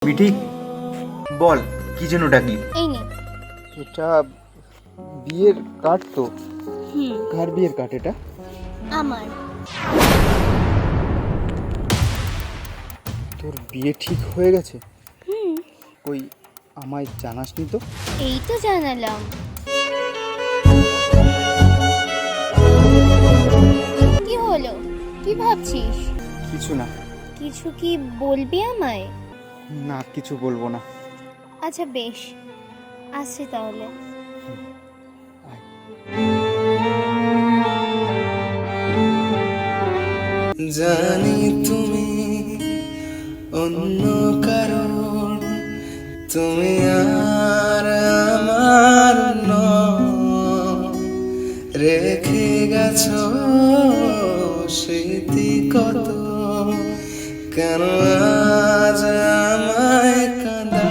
মিঠি, বল কি জন্য ডাকলি? এই নে। এটা বিয়ের কার্ড তো? হুম, কার বিয়ের কার্ড এটা? আমার। তোর বিয়ে ঠিক হয়ে গেছে? হুম, কই আমায় জানাসনি তো? এই তো জানালাম। কি হলো? কি ভাবছিস? কিছু না। কিছু কি বলবি আমায়? না, কিছু বলবো না। আচ্ছা বেশ, আসছি তাহলে। আয়। জানি তুমি অন্য কারণ, তুমি আর আমার রেখে গেছো স্মৃতি কত, কেন আজ আমায় কাঁদা।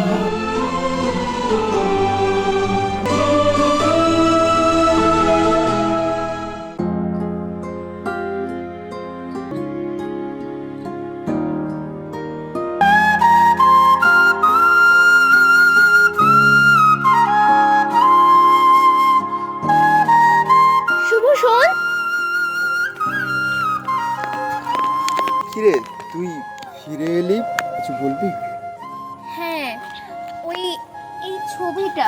শুভ শোন। কিরে, তুই ফিরে এলি? কিছু বলবি? হ্যাঁ, ওই এই ছবিটা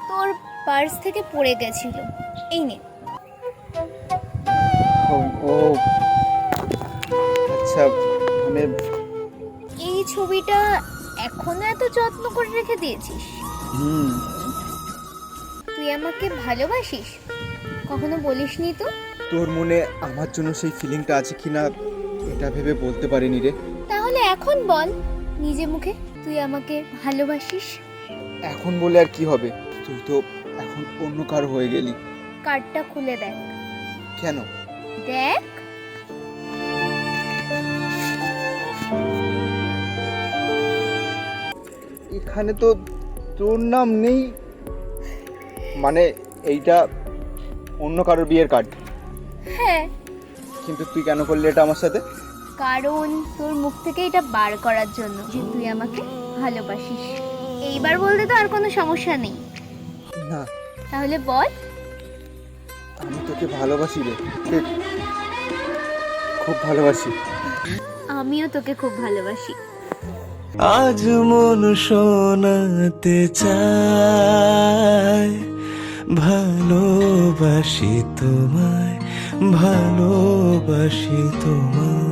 তোর পার্স থেকে পড়ে গেছিল। এই নে। ও ও, আচ্ছা, মানে এই ছবিটা এখনো এত যত্ন করে রেখে দিয়েছিস? হুম, তুই আমাকে ভালোবাসিস? কখনো বলিসনি তো। তোর মনে আমার জন্য সেই ফিলিংটা আছে কিনা এটা ভেবে বলতে পারিনি রে। তাহলে এখন বল নিজে মুখে তুই আমাকে ভালোবাসিস। এখন বলে আর কি হবে? তুই তো এখন অন্য কারো হয়ে গেলি। কার্ডটা খুলে দেখ। কেন? দেখ। এখানে তো তোর নাম নেই। মানে এইটা অন্য কারোর বিয়ের কার্ড। হ্যাঁ, কিন্তু তুই কেন করলি এটা আমার সাথে? কারণ তোর মুখ থেকে এটা বার করার জন্য যে তুই আমাকে ভালোবাসিস। এইবার বলতে তো আর কোনো সমস্যা নেই। না, তাহলে বল। আমি তোকে ভালোবাসি রে, ঠিক, খুব ভালোবাসি। আমিও তোকে খুব ভালোবাসি। আজ মন শোনাতে চায়, ভালোবাসি তোমায়, ভালোবাসি তোমায়।